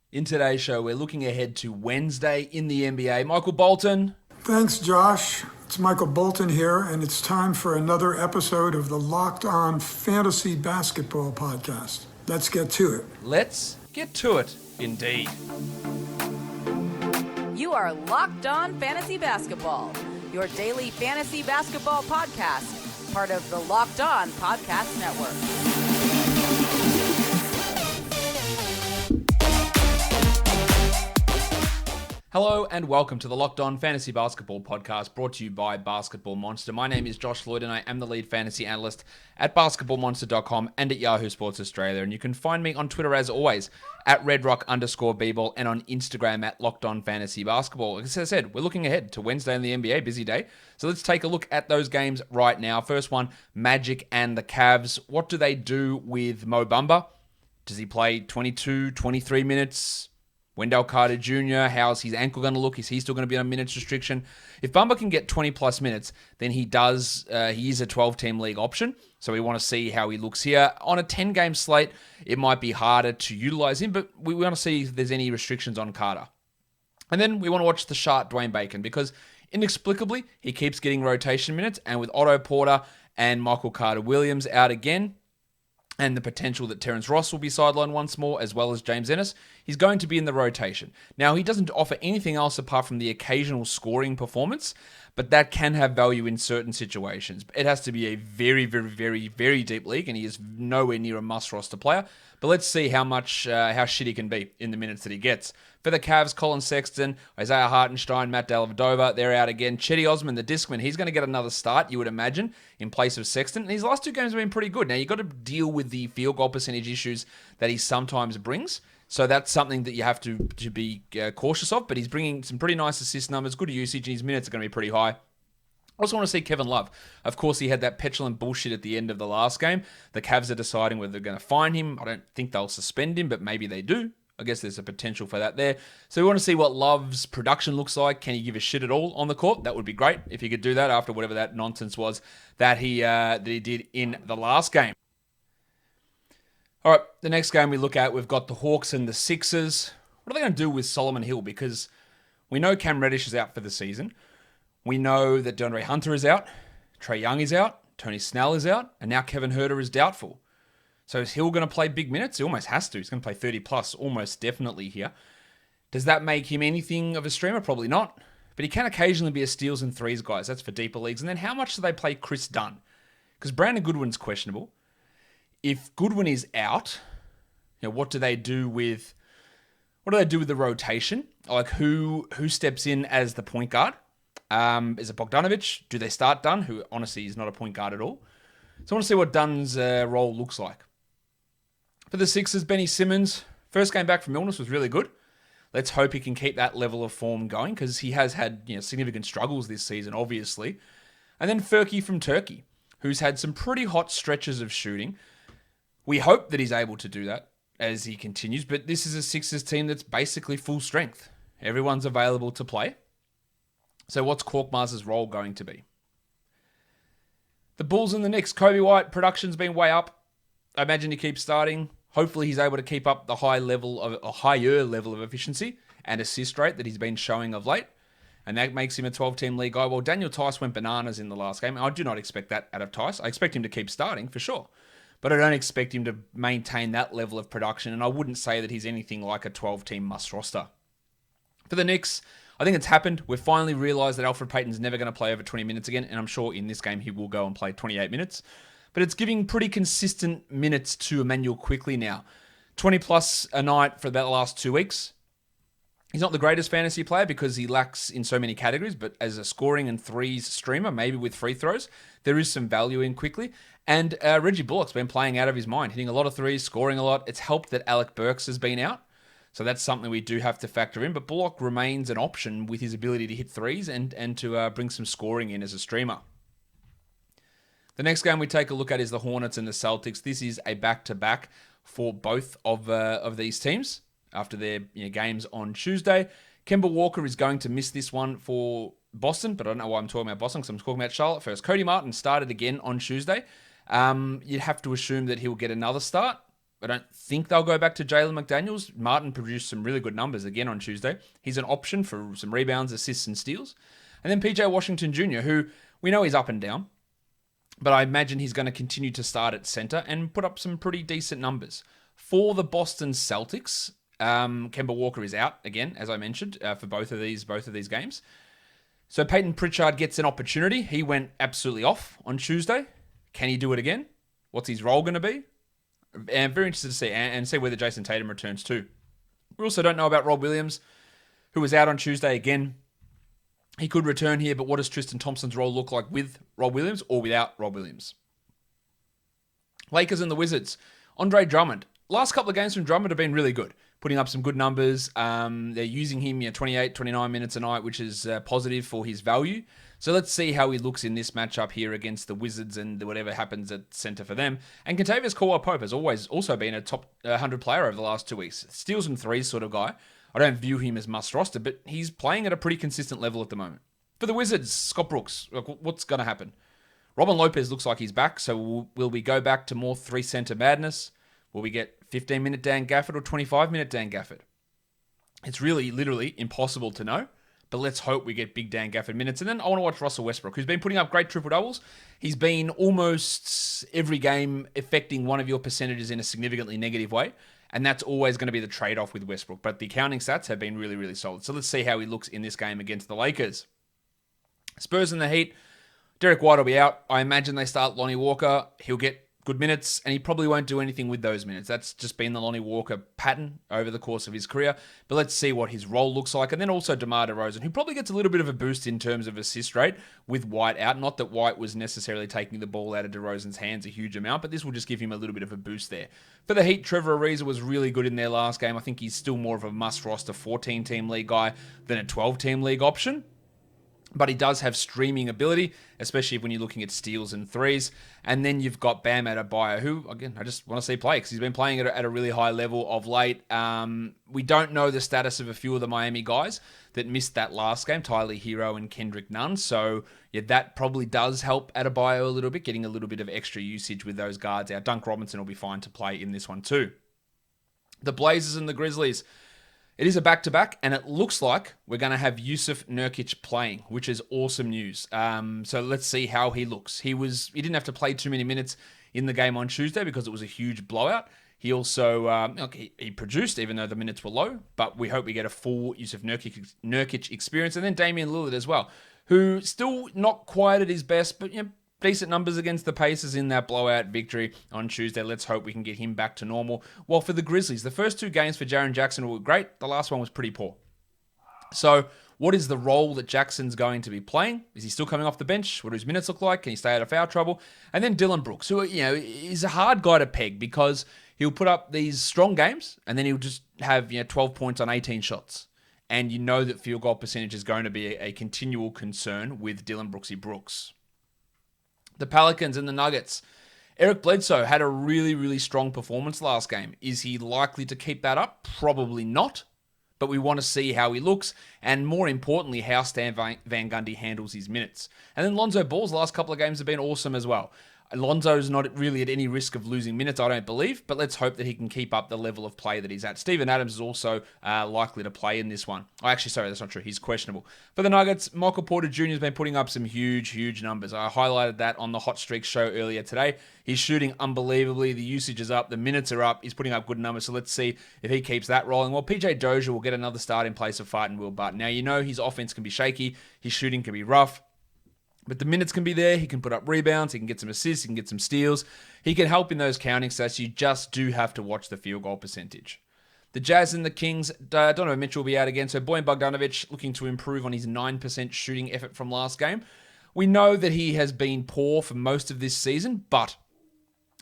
In today's show, we're looking ahead to Wednesday in the NBA. Michael Bolton. Thanks, Josh. It's Michael Bolton here, and it's time for another episode of the Locked On Fantasy Basketball Podcast. Let's get to it. Let's get to it, indeed. You are Locked On Fantasy Basketball, your daily fantasy basketball podcast, part of the Locked On Podcast Network. Hello and welcome to the Locked On Fantasy Basketball Podcast, brought to you by Basketball Monster. My name is Josh Lloyd and I am the lead fantasy analyst at basketballmonster.com and at Yahoo Sports Australia. And you can find me on Twitter as always at redrock_bball and on Instagram at Locked On Fantasy Basketball. As I said, we're looking ahead to Wednesday in the NBA, busy day. So let's take a look at those games right now. First one, Magic and the Cavs. What do they do with Mo Bamba? Does he play 22, 23 minutes? Wendell Carter Jr., how's his ankle going to look? Is he still going to be on a minutes restriction? If Bamba can get 20 plus minutes, then he is a 12-team league option. So we want to see how he looks here. On a 10-game slate, it might be harder to utilize him, but we want to see if there's any restrictions on Carter. And then we want to watch the shark Dwayne Bacon, because inexplicably, he keeps getting rotation minutes, and with Otto Porter and Michael Carter-Williams out again, and the potential that Terrence Ross will be sidelined once more, as well as James Ennis, he's going to be in the rotation. Now, he doesn't offer anything else apart from the occasional scoring performance, but that can have value in certain situations. It has to be a very, very, very, very deep league, and he is nowhere near a must-roster player. But let's see how shit he can be in the minutes that he gets. For the Cavs, Colin Sexton, Isaiah Hartenstein, Matt Dellavedova, they're out again. Chetty Osman, the Discman, he's going to get another start, you would imagine, in place of Sexton. And his last two games have been pretty good. Now, you've got to deal with the field goal percentage issues that he sometimes brings. So that's something that you have to be cautious of. But he's bringing some pretty nice assist numbers, good usage, and his minutes are going to be pretty high. I also want to see Kevin Love. Of course, he had that petulant bullshit at the end of the last game. The Cavs are deciding whether they're going to fine him. I don't think they'll suspend him, but maybe they do. I guess there's a potential for that there. So we want to see what Love's production looks like. Can he give a shit at all on the court? That would be great if he could do that after whatever that nonsense was that he did in the last game. All right, the next game we look at, we've got the Hawks and the Sixers. What are they going to do with Solomon Hill? Because we know Cam Reddish is out for the season. We know that DeAndre Hunter is out, Trae Young is out, Tony Snell is out, and now Kevin Huerter is doubtful. So is Hill going to play big minutes? He almost has to. He's going to play 30 plus, almost definitely here. Does that make him anything of a streamer? Probably not. But he can occasionally be a steals and threes, guys. That's for deeper leagues. And then how much do they play Chris Dunn? Because Brandon Goodwin's questionable. If Goodwin is out, what do they do with the rotation? Like who steps in as the point guard? Is it Bogdanovic? Do they start Dunn, who honestly is not a point guard at all? So I want to see what Dunn's role looks like. For the Sixers, Benny Simmons, first game back from illness was really good. Let's hope he can keep that level of form going, because he has had significant struggles this season, obviously. And then Furky from Turkey, who's had some pretty hot stretches of shooting. We hope that he's able to do that as he continues, but this is a Sixers team that's basically full strength. Everyone's available to play. So what's Korkmaz's role going to be? The Bulls and the Knicks. Kobe White, production's been way up. I imagine he keeps starting. Hopefully he's able to keep up the higher level of efficiency and assist rate that he's been showing of late. And that makes him a 12-team league guy. Well, Daniel Tice went bananas in the last game. I do not expect that out of Tice. I expect him to keep starting for sure. But I don't expect him to maintain that level of production. And I wouldn't say that he's anything like a 12-team must roster. For the Knicks, I think it's happened. We've finally realized that Alfred Payton's never going to play over 20 minutes again, and I'm sure in this game he will go and play 28 minutes. But it's giving pretty consistent minutes to Emmanuel Quickley now. 20 plus a night for about the last 2 weeks. He's not the greatest fantasy player because he lacks in so many categories, but as a scoring and threes streamer, maybe with free throws, there is some value in Quickley. And Reggie Bullock's been playing out of his mind, hitting a lot of threes, scoring a lot. It's helped that Alec Burks has been out. So that's something we do have to factor in. But Bullock remains an option with his ability to hit threes and to bring some scoring in as a streamer. The next game we take a look at is the Hornets and the Celtics. This is a back-to-back for both of these teams after their games on Tuesday. Kemba Walker is going to miss this one for Boston, but I don't know why I'm talking about Boston because I'm talking about Charlotte first. Cody Martin started again on Tuesday. You'd have to assume that he'll get another start. I don't think they'll go back to Jalen McDaniels. Martin produced some really good numbers again on Tuesday. He's an option for some rebounds, assists, and steals. And then PJ Washington Jr., who we know he's up and down, but I imagine he's going to continue to start at center and put up some pretty decent numbers. For the Boston Celtics, Kemba Walker is out again, as I mentioned, for both of these games. So Peyton Pritchard gets an opportunity. He went absolutely off on Tuesday. Can he do it again? What's his role going to be? I'm very interested to see and see whether Jason Tatum returns too. We also don't know about Rob Williams, who was out on Tuesday again. He could return here, but what does Tristan Thompson's role look like with Rob Williams or without Rob Williams? Lakers and the Wizards. Andre Drummond. Last couple of games from Drummond have been really good, putting up some good numbers. They're using him 28, 29 minutes a night, which is positive for his value. So let's see how he looks in this matchup here against the Wizards and whatever happens at center for them. And Kentavious Caldwell-Pope has also been a top 100 player over the last 2 weeks. Steals and threes sort of guy. I don't view him as must roster, but he's playing at a pretty consistent level at the moment. For the Wizards, Scott Brooks, what's going to happen? Robin Lopez looks like he's back, so will we go back to more 3-center madness? Will we get 15-minute Dan Gafford or 25-minute Dan Gafford? It's really, literally impossible to know, but let's hope we get big Dan Gafford minutes. And then I want to watch Russell Westbrook, who's been putting up great triple-doubles. He's been almost every game affecting one of your percentages in a significantly negative way. And that's always going to be the trade-off with Westbrook. But the counting stats have been really, really solid. So let's see how he looks in this game against the Lakers. Spurs and the Heat. Derek White will be out. I imagine they start Lonnie Walker. He'll get good minutes, and he probably won't do anything with those minutes. That's just been the Lonnie Walker pattern over the course of his career. But let's see what his role looks like. And then also DeMar DeRozan, who probably gets a little bit of a boost in terms of assist rate with White out. Not that White was necessarily taking the ball out of DeRozan's hands a huge amount, but this will just give him a little bit of a boost there. For the Heat, Trevor Ariza was really good in their last game. I think he's still more of a must-roster 14-team league guy than a 12-team league option. But he does have streaming ability, especially when you're looking at steals and threes. And then you've got Bam Adebayo, who, again, I just want to see play because he's been playing at a really high level of late. We don't know the status of a few of the Miami guys that missed that last game, Tyler Hero and Kendrick Nunn. So, yeah, that probably does help Adebayo a little bit, getting a little bit of extra usage with those guards out. Dunk Robinson will be fine to play in this one too. The Blazers and the Grizzlies. It is a back-to-back, and it looks like we're going to have Yusuf Nurkic playing, which is awesome news. So let's see how he looks. He didn't have to play too many minutes in the game on Tuesday because it was a huge blowout. He also he produced, even though the minutes were low, but we hope we get a full Yusuf Nurkic experience. And then Damian Lillard as well, who still not quite at his best, but decent numbers against the Pacers in that blowout victory on Tuesday. Let's hope we can get him back to normal. Well, for the Grizzlies, the first 2 games for Jaren Jackson were great. The last one was pretty poor. So what is the role that Jackson's going to be playing? Is he still coming off the bench? What do his minutes look like? Can he stay out of foul trouble? And then Dylan Brooks, who is a hard guy to peg because he'll put up these strong games and then he'll just have 12 points on 18 shots. And you know that field goal percentage is going to be a continual concern with Dylan Brooks. The Pelicans and the Nuggets. Eric Bledsoe had a really, really strong performance last game. Is he likely to keep that up? Probably not. But we want to see how he looks, and more importantly, how Stan Van Gundy handles his minutes. And then Lonzo Ball's last couple of games have been awesome as well. Lonzo's not really at any risk of losing minutes, I don't believe, but let's hope that he can keep up the level of play that he's at. Steven Adams is also likely to play in this one. Sorry, that's not true. He's questionable. For the Nuggets, Michael Porter Jr. has been putting up some huge, huge numbers. I highlighted that on the Hot Streak show earlier today. He's shooting unbelievably. The usage is up. The minutes are up. He's putting up good numbers, so let's see if he keeps that rolling. Well, PJ Dozier will get another start in place of Fighting Will Barton. Now, his offense can be shaky. His shooting can be rough. But the minutes can be there. He can put up rebounds. He can get some assists. He can get some steals. He can help in those counting stats. You just do have to watch the field goal percentage. The Jazz and the Kings. Donovan Mitchell will be out again. So Bojan Bogdanovic looking to improve on his 9% shooting effort from last game. We know that he has been poor for most of this season, but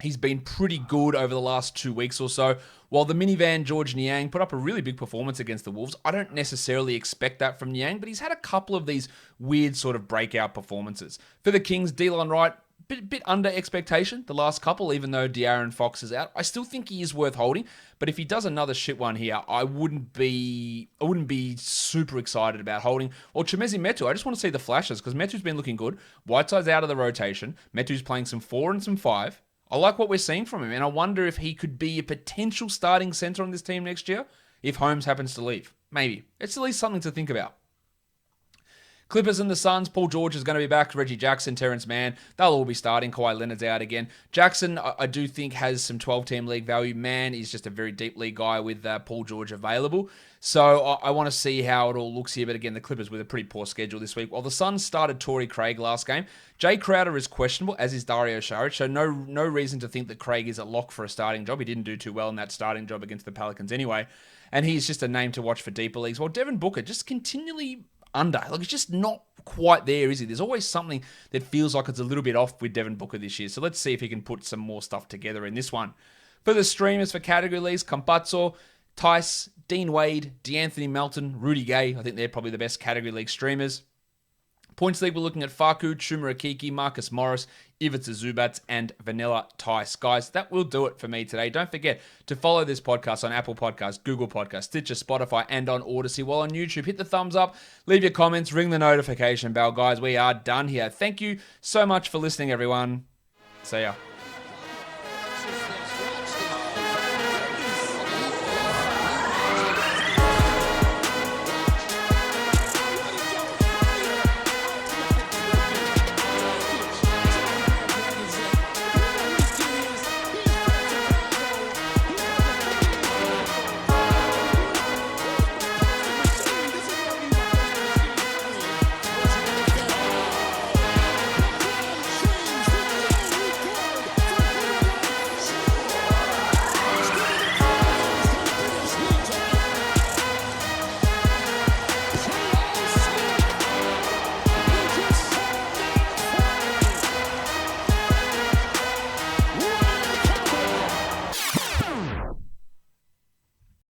he's been pretty good over the last 2 weeks or so. While the minivan George Niang put up a really big performance against the Wolves, I don't necessarily expect that from Niang, but he's had a couple of these weird sort of breakout performances. For the Kings, Delon Wright, bit under expectation the last couple, even though De'Aaron Fox is out. I still think he is worth holding, but if he does another shit one here, I wouldn't be super excited about holding. Or Chimezie Metu, I just want to see the flashes because Metu's been looking good. Whiteside's out of the rotation. Metu's playing some 4 and some 5. I like what we're seeing from him, and I wonder if he could be a potential starting center on this team next year if Holmes happens to leave. Maybe. It's at least something to think about. Clippers and the Suns, Paul George is going to be back. Reggie Jackson, Terrence Mann, they'll all be starting. Kawhi Leonard's out again. Jackson, I do think, has some 12-team league value. Mann is just a very deep league guy with Paul George available. So I want to see how it all looks here. But again, the Clippers with a pretty poor schedule this week. While the Suns started Torrey Craig last game, Jay Crowder is questionable, as is Dario Saric. So no reason to think that Craig is a lock for a starting job. He didn't do too well in that starting job against the Pelicans anyway. And he's just a name to watch for deeper leagues. While Devin Booker just continually under. Like, it's just not quite there, is he? There's always something that feels like it's a little bit off with Devin Booker this year. So let's see if he can put some more stuff together in this one. For the streamers for category leagues, Campazzo, Tice, Dean Wade, DeAnthony Melton, Rudy Gay. I think they're probably the best category league streamers. Points league, we're looking at Faku, Chuma Akiki, Marcus Morris, Ivica Zubats, and Vanilla Tice. Guys, that will do it for me today. Don't forget to follow this podcast on Apple Podcasts, Google Podcasts, Stitcher, Spotify, and on Odyssey. While on YouTube, hit the thumbs up, leave your comments, ring the notification bell. Guys, we are done here. Thank you so much for listening, everyone. See ya.